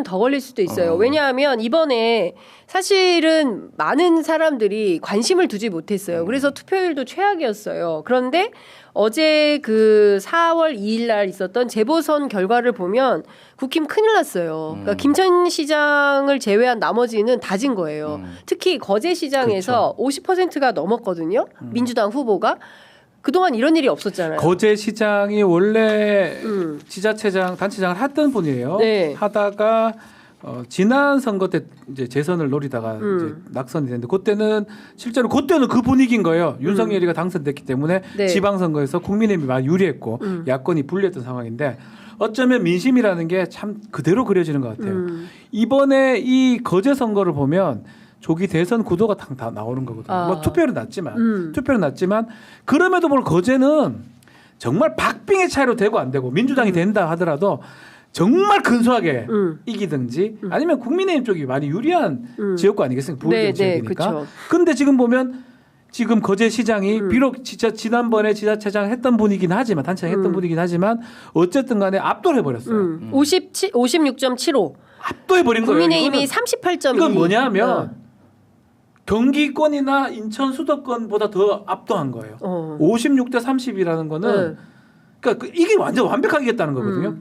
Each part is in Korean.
더 걸릴 수도 있어요. 왜냐하면 이번에 사실은 많은 사람들이 관심을 두지 못했어요. 그래서 투표율도 최악이었어요. 그런데 어제 그 4월 2일 날 있었던 재보선 결과를 보면 국힘 큰일 났어요. 그러니까 김천 시장을 제외한 나머지는 다 진 거예요. 특히 거제 시장에서 그렇죠. 50%가 넘었거든요. 민주당 후보가. 그동안 이런 일이 없었잖아요. 거제 시장이 원래 지자체장, 단체장을 했던 분이에요. 네. 하다가 지난 선거 때 이제 재선을 노리다가 이제 낙선이 됐는데 그때는 실제로 그때는 그 분위기인 거예요. 윤석열이가 당선됐기 때문에 네. 지방선거에서 국민의힘이 많이 유리했고 야권이 불리했던 상황인데 어쩌면 민심이라는 게 참 그대로 그려지는 것 같아요. 이번에 이 거제 선거를 보면 조기 대선 구도가 다 나오는 거거든요. 뭐 투표율은 낮지만 그럼에도 불구하고 거제는 정말 박빙의 차이로 되고 안 되고 민주당이 된다 하더라도 정말 근소하게 이기든지 아니면 국민의힘 쪽이 많이 유리한 지역구 아니겠습니까? 부울경 지역이니까. 그런데 지금 보면 지금 거제 시장이 비록 지난번에 지자체장 했던 분이긴 하지만 단체장 했던 분이긴 하지만 어쨌든 간에 압도를 해버렸어요. 56.75. 압도해버린 거예요. 국민의힘이 38.2. 이건 뭐냐 하면 경기권이나 인천 수도권보다 더 압도한 거예요. 56대 30이라는 거는 그러니까 이게 완전 완벽하게 이겼다는 거거든요.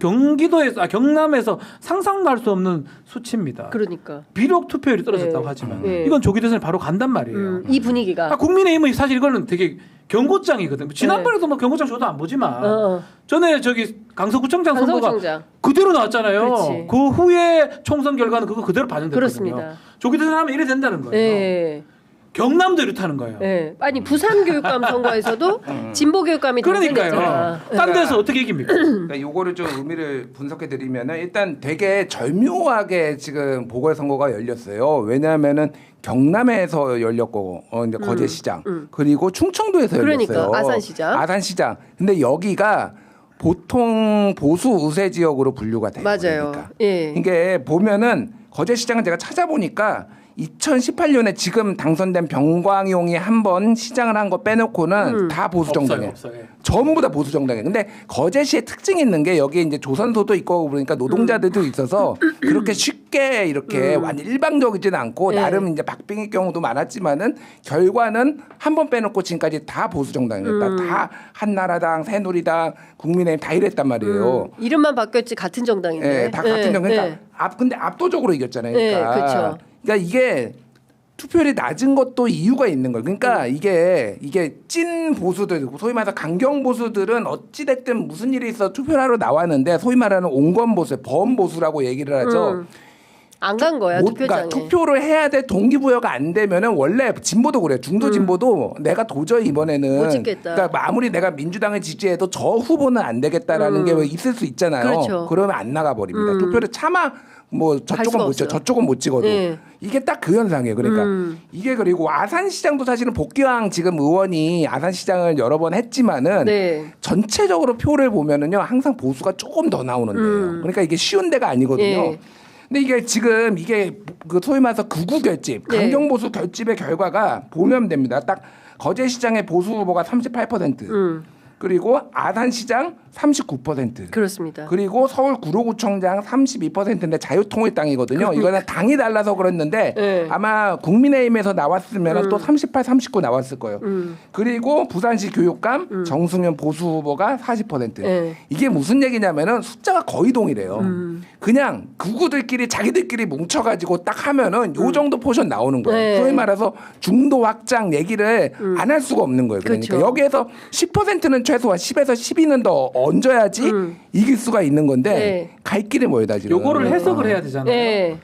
경남에서 상상도 할 수 없는 수치입니다. 그러니까. 비록 투표율이 떨어졌다고 하지만 이건 조기 대선에 바로 간단 말이에요. 이 분위기가. 국민의힘은 사실 이거는 되게 경고장이거든요. 지난번에도 뭐 경고장 저도 안 보지만 전에 저기 강서구청장 선거가 그대로 나왔잖아요. 그렇지. 그 후에 총선 결과는 그거 그대로 반영됐거든요. 그렇습니다. 조기 대선 하면 이래 된다는 거예요. 네. 경남도 이렇다는 거예요. 네. 아니 부산 교육감 선거에서도 진보 교육감이 그러니까요. 딴 데서 어떻게 이깁니까? 그러니까 요거를 좀 의미를 분석해 드리면은 일단 되게 절묘하게 지금 보궐선거가 열렸어요. 왜냐하면은 경남에서 열렸고 이제 거제시장 그리고 충청도에서 열렸어요. 그러니까 아산시장. 아산시장. 근데 여기가 보통 보수 우세 지역으로 분류가 돼요. 맞아요. 그러니까. 예. 이게 보면은 거제시장은 제가 찾아보니까 2018년에 지금 당선된 병광용이 한 번 시장을 한 거 빼놓고는 다 보수 정당이에요. 없어요. 전부 다 보수 정당이에요. 근데 거제시의 특징이 있는 게 여기 이제 조선소도 있고 그러니까 노동자들도 있어서 그렇게 쉽게 이렇게 완전 일방적이지는 않고 나름 이제 박빙의 경우도 많았지만은 결과는 한 번 빼놓고 지금까지 다 보수 정당이었다. 다 한나라당, 새누리당, 국민의힘 다 이랬단 말이에요. 이름만 바뀌었지 같은 정당인데. 네, 다 같은 정당. 그러니까 근데 압도적으로 이겼잖아요. 그러니까. 네, 그렇죠. 그러니까 이게 투표율이 낮은 것도 이유가 있는 거예요. 그러니까 이게 찐 보수들, 소위 말해서 강경 보수들은 어찌 됐든 무슨 일이 있어 투표를 하러 나왔는데 소위 말하는 온건 보수, 범 보수라고 얘기를 하죠. 안 간 거야 투표장에. 그러니까 투표를 해야 될 동기부여가 안 되면은 원래 진보도 그래요. 중도 진보도 내가 도저히 이번에는 못 찍겠다. 그러니까 아무리 내가 민주당을 지지해도 저 후보는 안 되겠다라는 게 있을 수 있잖아요. 그렇죠. 그러면 안 나가 버립니다. 투표를 차마 뭐 저쪽은 못 찍어, 저쪽은 못 찍어도 이게 딱 그 현상이에요. 그러니까 이게 그리고 아산시장도 사실은 복귀왕 지금 의원이 아산시장을 여러 번 했지만은 전체적으로 표를 보면은요 항상 보수가 조금 더 나오는데요. 그러니까 이게 쉬운 데가 아니거든요. 근데 이게 지금 그 소위 말해서 극우 결집, 강경 보수 결집의 결과가 보면 됩니다. 딱 거제시장의 보수 후보가 38%. 그리고 아산시장 39%. 그렇습니다. 그리고 서울 구로구청장 32%인데 자유통일당이거든요. 이거는 당이 달라서 그랬는데 아마 국민의힘에서 나왔으면 또 38, 39 나왔을 거예요. 그리고 부산시 교육감 정승현 보수 후보가 40%. 이게 무슨 얘기냐면은 숫자가 거의 동일해요. 그냥 극우들끼리 자기들끼리 뭉쳐가지고 딱 하면은 요 정도 포션 나오는 거예요. 소위 말해서 중도 확장 얘기를 안 할 수가 없는 거예요. 그러니까 그렇죠. 여기에서 10%는 최소한 10에서 12는 더 얹어야지 이길 수가 있는 건데 갈 길이 멀다 지금. 요거를 해석을 해야 되잖아요.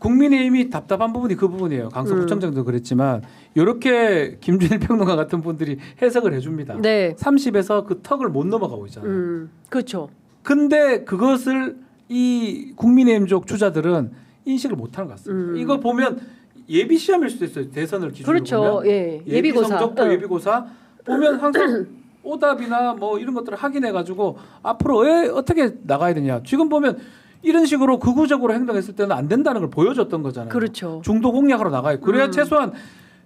국민의힘이 답답한 부분이 그 부분이에요. 강서구청장도 그랬지만 이렇게 김준일 평론가 같은 분들이 해석을 해줍니다. 30에서 그 턱을 못 넘어가고 있잖아요. 그렇죠. 근데 그것을 이 국민의힘 쪽 주자들은 인식을 못하는 것 같습니다. 이거 보면 예비 시험일 수도 있어요. 대선을 기준으로 그렇죠. 보면 예비고사. 성적표 예비고사 보면 항상 오답이나 뭐 이런 것들을 확인해가지고 앞으로 왜 어떻게 나가야 되냐. 지금 보면 이런 식으로 극우적으로 행동했을 때는 안 된다는 걸 보여줬던 거잖아요. 그렇죠. 중도 공략으로 나가요. 그래야 최소한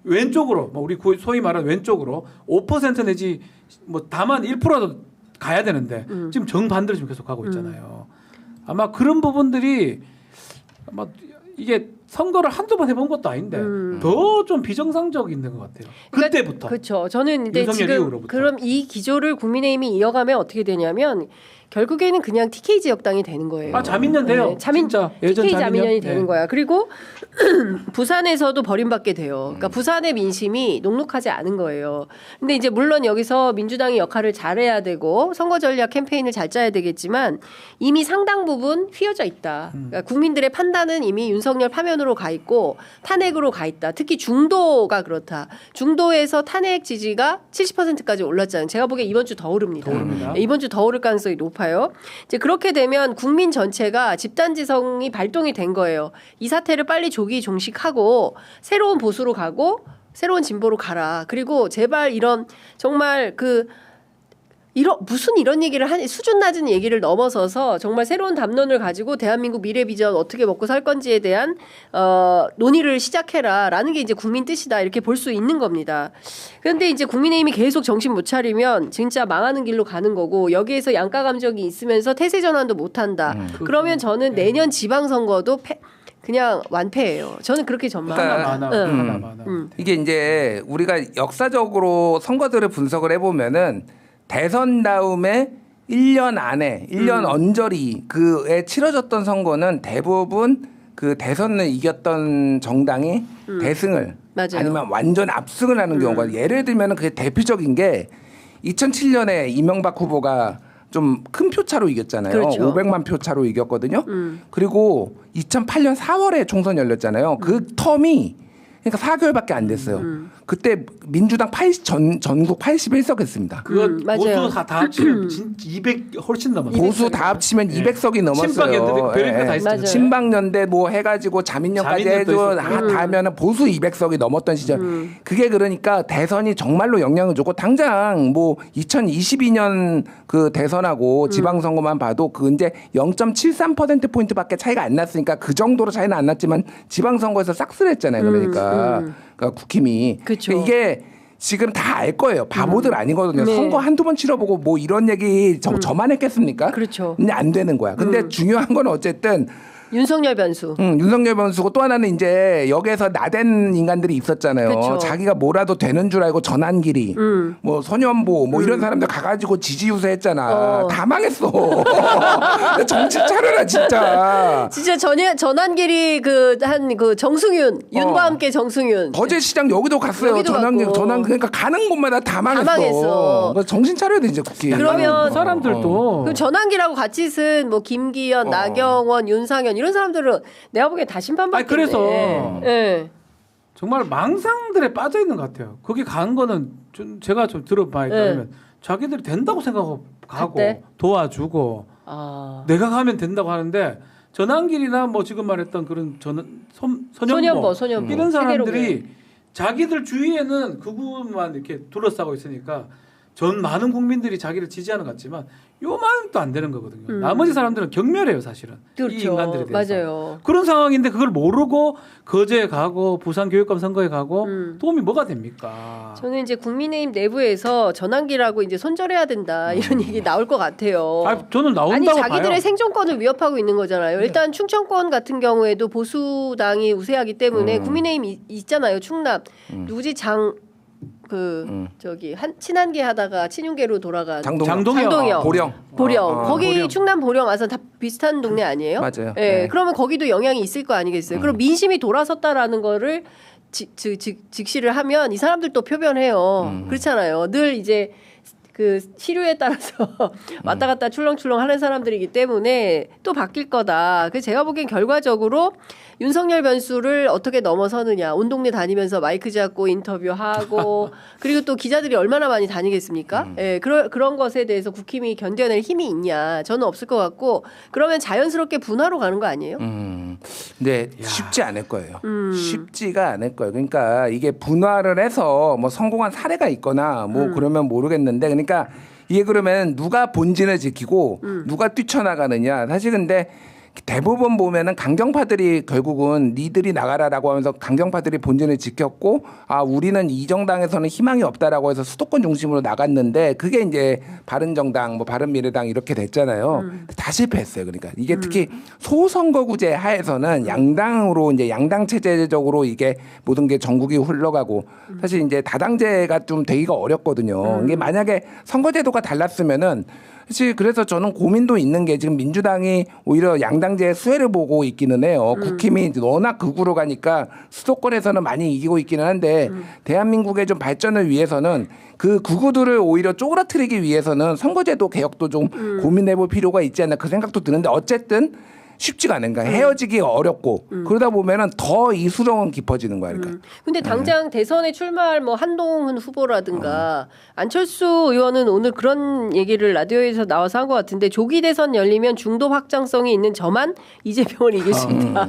왼쪽으로 뭐 우리 소위 말하는 왼쪽으로 5% 내지 뭐 다만 1%라도 가야 되는데 지금 정반대로 지금 계속 가고 있잖아요. 아마 그런 부분들이 막 이게 선거를 한두 번 해본 것도 아닌데 더 좀 비정상적인 것 같아요. 그때부터. 그렇죠. 저는 근데 지금 이후로부터. 그럼 이 기조를 국민의힘이 이어가면 어떻게 되냐면 결국에는 그냥 TK 지역당이 되는 거예요. 아 자민련 돼요. 네, 진짜 예전 TK 자민련이 네. 되는 거야. 그리고 부산에서도 버림받게 돼요. 그러니까 부산의 민심이 녹록하지 않은 거예요. 근데 이제 물론 여기서 민주당이 역할을 잘해야 되고 선거 전략 캠페인을 잘 짜야 되겠지만 이미 상당 부분 휘어져 있다. 그러니까 국민들의 판단은 이미 윤석열 파면으로 가 있고 탄핵으로 가 있다. 특히 중도가 그렇다. 중도에서 탄핵 지지가 70%까지 올랐잖아요. 제가 보기에 이번 주 더 오릅니다. 네, 이번 주 더 오를 가능성이 높아요. 이제 그렇게 되면 국민 전체가 집단지성이 발동이 된 거예요. 이 사태를 빨리 조기 종식하고 새로운 보수로 가고 새로운 진보로 가라. 그리고 제발 이런 정말 무슨 이런 얘기를 하니 수준 낮은 얘기를 넘어서서 정말 새로운 담론을 가지고 대한민국 미래 비전 어떻게 먹고 살 건지에 대한 논의를 시작해라라는 게 이제 국민 뜻이다 이렇게 볼 수 있는 겁니다. 그런데 이제 국민의힘이 계속 정신 못 차리면 진짜 망하는 길로 가는 거고 여기에서 양가 감정이 있으면서 태세 전환도 못 한다. 그러면 저는 내년 지방선거도 그냥 완패예요. 저는 그렇게 전망합니다. 이게 이제 우리가 역사적으로 선거들을 분석을 해보면은 대선 다음에 1년 안에 1년 언저리 그에 치러졌던 선거는 대부분 그 대선을 이겼던 정당이 대승을 맞아요. 아니면 완전 압승을 하는 경우가 예를 들면 그게 대표적인 게 2007년에 이명박 후보가 좀 큰 표차로 이겼잖아요. 그렇죠. 500만 표 차로 이겼거든요. 그리고 2008년 4월에 총선 열렸잖아요. 그 텀이 그러니까 4개월밖에 안 됐어요. 그때 민주당 전국 81석 했습니다. 그거 맞아요. 보수 다 합치면 200 훨씬 넘었어요. 보수 다 합치면 200석이 넘었어요. 친박연대 별의별 다 있어요. 친박연대 뭐 해가지고 자민련까지 해도 다 하면은 보수 200석이 넘었던 시절. 그게 그러니까 대선이 정말로 영향을 줬고 당장 뭐 2022년 그 대선하고 지방선거만 봐도 그 이제 0.73% 포인트밖에 차이가 안 났으니까 그 정도로 차이는 안 났지만 지방선거에서 싹쓸했잖아요. 그러니까 국힘이. 그쵸. 이게 지금 다 알 거예요. 바보들 아니거든요. 네. 선거 한두 번 치러보고 뭐 이런 얘기 저만 했겠습니까? 그렇죠. 근데 안 되는 거야. 근데 중요한 건 어쨌든 윤석열 변수. 윤석열 변수고 또 하나는 이제 역에서 나댄 인간들이 있었잖아요. 그쵸. 자기가 뭐라도 되는 줄 알고 전환길이 뭐 소년보 뭐 이런 사람들 가가지고 지지유세 했잖아. 다 망했어. 정신 차려라 진짜. 진짜 전환길이 정승윤 윤과 함께 정승윤 거제시장 여기도 갔어요. 여기도 전환 갔고. 그러니까 가는 곳마다 다 망했어. 망했어. 정신 차려야 돼 이제 국회. 그러면 그 사람들도 그럼 전환길하고 같이 쓴 뭐 김기현, 나경원, 윤상현 이런 사람들은 내가 보기엔 다 심판받겠네. 그래서 네. 정말 망상들에 빠져 있는 것 같아요. 거기 간 거는 제가 좀 들어봐야 따르면 자기들이 된다고 생각하고 가고 갔대? 도와주고 내가 가면 된다고 하는데 전환길이나 뭐 지금 말했던 그런 소년보 이런 사람들이 자기들 주위에는 그분만 이렇게 둘러싸고 있으니까 전 많은 국민들이 자기를 지지하는 것 같지만 요만도 안 되는 거거든요. 나머지 사람들은 경멸해요, 사실은. 그렇죠. 이 인간들에 대해서. 맞아요. 그런 상황인데 그걸 모르고 거제에 가고 부산 교육감 선거에 가고 도움이 뭐가 됩니까? 저는 이제 국민의힘 내부에서 전환길하고 이제 손절해야 된다 이런 얘기 나올 것 같아요. 저는 나온다고 아니 자기들의 봐요. 생존권을 위협하고 있는 거잖아요. 일단 충청권 같은 경우에도 보수당이 우세하기 때문에 국민의힘 있잖아요. 충남 누구지 친한계 하다가 친윤계로 돌아간 장동혁. 보령. 거기 보령. 충남 보령 와서 다 비슷한 동네 아니에요? 맞아요. 네. 그러면 거기도 영향이 있을 거 아니겠어요? 그럼 민심이 돌아섰다라는 거를 직시를 하면 이 사람들도 표변해요. 그렇잖아요. 늘 이제 그 시류에 따라서 왔다 갔다 출렁출렁 하는 사람들이기 때문에 또 바뀔 거다. 그래서 제가 보기엔 결과적으로 윤석열 변수를 어떻게 넘어서느냐. 온 동네 다니면서 마이크 잡고 인터뷰하고 그리고 또 기자들이 얼마나 많이 다니겠습니까? 예, 그런 것에 대해서 국힘이 견뎌낼 힘이 있냐. 저는 없을 것 같고 그러면 자연스럽게 분화로 가는 거 아니에요? 근데 쉽지 않을 거예요. 쉽지가 않을 거예요. 그러니까 이게 분화를 해서 뭐 성공한 사례가 있거나 뭐 그러면 모르겠는데 그러니까 이게 그러면 누가 본진을 지키고 누가 뛰쳐나가느냐. 사실 근데 대부분 보면은 강경파들이 결국은 니들이 나가라라고 하면서 강경파들이 본진을 지켰고 우리는 이 정당에서는 희망이 없다라고 해서 수도권 중심으로 나갔는데 그게 이제 바른정당 뭐 바른미래당 이렇게 됐잖아요. 다 실패했어요. 그러니까 이게 특히 소선거구제 하에서는 양당으로 이제 양당 체제적으로 이게 모든 게 전국이 흘러가고 사실 이제 다당제가 좀 되기가 어렵거든요. 이게 만약에 선거제도가 달랐으면은 사실 그래서 저는 고민도 있는 게 지금 민주당이 오히려 양당제의 수혜를 보고 있기는 해요. 국힘이 워낙 극우로 가니까 수도권에서는 많이 이기고 있기는 한데 대한민국의 좀 발전을 위해서는 그 극우들을 오히려 쪼그라뜨리기 위해서는 선거제도 개혁도 좀 고민해볼 필요가 있지 않나 그 생각도 드는데 어쨌든 쉽지가 않은 거야. 헤어지기가 어렵고 그러다 보면은 더 이 수렁은 깊어지는 거야. 그러니까. 근데 당장 대선에 출마할 뭐 한동훈 후보라든가 안철수 의원은 오늘 그런 얘기를 라디오에서 나와서 한 것 같은데 조기 대선 열리면 중도 확장성이 있는 저만 이재명을 이길 수 있다.